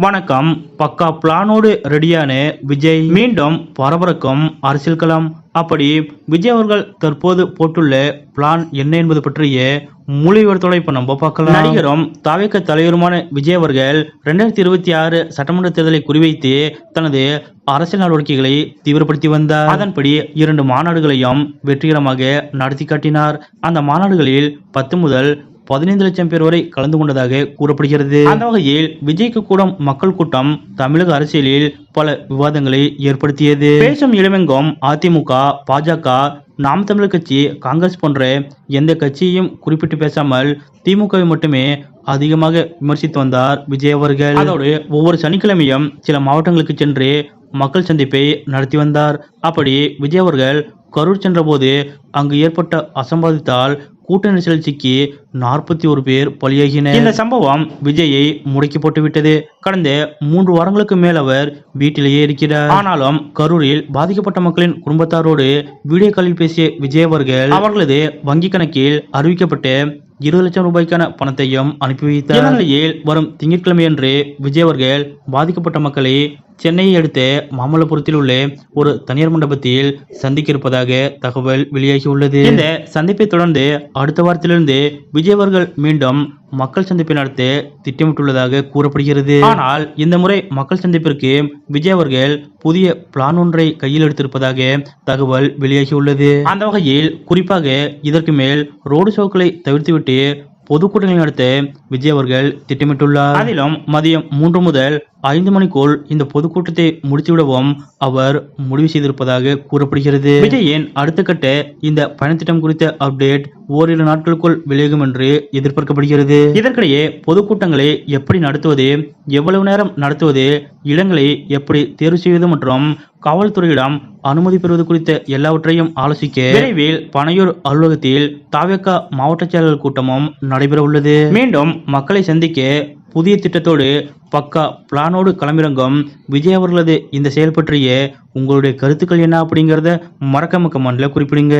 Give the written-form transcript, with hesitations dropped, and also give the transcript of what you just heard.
வணக்கம். பக்கா பிளானோடு ரெடியான விஜய் மீண்டும் பரபரக்கும் அரசியல் களம். அப்படி விஜய் அவர்கள் தற்போது போட்டுள்ள பிளான் என்ன என்பது பற்றிய முழு விவரத்தோட இப்ப நம்ம பார்க்கலாம். நடிகரும் தாவேக தலைவருமான விஜய் அவர்கள் 2026 சட்டமன்ற தேர்தலை குறிவைத்து தனது அரசியல் நடவடிக்கைகளை தீவிரப்படுத்தி வந்தார். அதன்படி 2 மாநாடுகளையும் வெற்றிகரமாக நடத்தி காட்டினார். அந்த மாநாடுகளில் 10 முதல் 15 லட்சம் பேர் வரை கலந்து கொண்டதாக கூறப்படுகிறது. அந்த வகையில் விஜய்க்கு கூடும் மக்கள் கூட்டம் தமிழக அரசியலில் பல விவாதங்களை ஏற்படுத்தியது. பேசும் இடமெங்கும் அதிமுக, பாஜக, நாம் தமிழர் கட்சி, காங்கிரஸ் போன்ற எந்த கட்சியையும் குறிப்பிட்டு பேசாமல் திமுகவை மட்டுமே அதிகமாக விமர்சித்து வந்தார் விஜய் அவர்கள். அதோடு ஒவ்வொரு சனிக்கிழமையும் சில மாவட்டங்களுக்கு சென்று மக்கள் சந்திப்பை நடத்தி வந்தார். அப்படி விஜய் அவர்கள் கரூர் சென்ற போது அங்கு ஏற்பட்ட அசம்பாவிதத்தால் கூட்ட நெரிசலில் சிக்கி 41 பேர் பலியாகினர். இந்த சம்பவம் விஜயை முடக்கி போட்டுவிட்டது. கடந்த 3 வாரங்களுக்கு மேல் அவர் வீட்டிலேயே இருக்கிறார். ஆனாலும் கரூரில் பாதிக்கப்பட்ட மக்களின் குடும்பத்தாரோடு வீடியோ காலில் பேசிய விஜய் அவர்கள் அவர்களது வங்கி கணக்கில் அறிவிக்கப்பட்ட 20 லட்சம் ரூபாய்க்கான பணத்தையும் அனுப்பி வைத்தார். இந்நிலையில் வரும் திங்கட்கிழமையன்று விஜய் அவர்கள் பாதிக்கப்பட்ட மக்களை சென்னையை அடுத்த மாமல்லபுரத்தில் உள்ள ஒரு தனியார் மண்டபத்தில் சந்திக்க இருப்பதாக தகவல் வெளியாகியுள்ளது. இந்த சந்திப்பை தொடர்ந்து அடுத்த வாரத்திலிருந்து விஜய் அவர்கள் மீண்டும் மக்கள் சந்திப்பை நடத்த திட்டமிட்டுள்ளதாக கூறப்படுகிறது. ஆனால் இந்த முறை மக்கள் சந்திப்பிற்கு விஜய் அவர்கள் புதிய பிளான் ஒன்றை கையில் எடுத்திருப்பதாக தகவல் வெளியாகியுள்ளது. அந்த வகையில் குறிப்பாக இதற்கு மேல் ரோடு ஷோக்களை தவிர்த்துவிட்டு பொதுக்கூட்டங்களை நடத்த விஜய் அவர்கள் திட்டமிட்டுள்ளார். அதிலும் மதியம் 3 முதல் 5 மணிக்குள் இந்த பொதுக்கூட்டத்தை முடித்துவிடவும் அவர் முடிவு செய்திருப்பதாக கூறப்படுகிறது. விஜயின் அடுத்த கட்ட இந்த பயணத்திட்டம் குறித்த அப்டேட் ஓரிரு நாட்களுக்குள் வெளியாகும் என்று எதிர்பார்க்கப்படுகிறது. இதற்கிடையே பொதுக்கூட்டங்களை எப்படி நடத்துவது, எவ்வளவு நேரம் நடத்துவது, இடங்களை எப்படி தேர்வு செய்வது மற்றும் காவல்துறையிடம் அனுமதி பெறுவது குறித்த எல்லாவற்றையும் ஆலோசிக்க விரைவில் பனையூர் அலுவலகத்தில் தாவேக மாவட்ட செயலாளர் கூட்டமும் நடைபெற உள்ளது. மீண்டும் மக்களை சந்திக்க புதிய திட்டத்தோடு பக்கா பிளானோடு களமிறங்கும் விஜய் அவர்களது இந்த செயல் பற்றிய உங்களுடைய கருத்துக்கள் என்ன அப்படிங்கறத மறக்காம கமெண்ட்ல குறிப்பிடுங்க.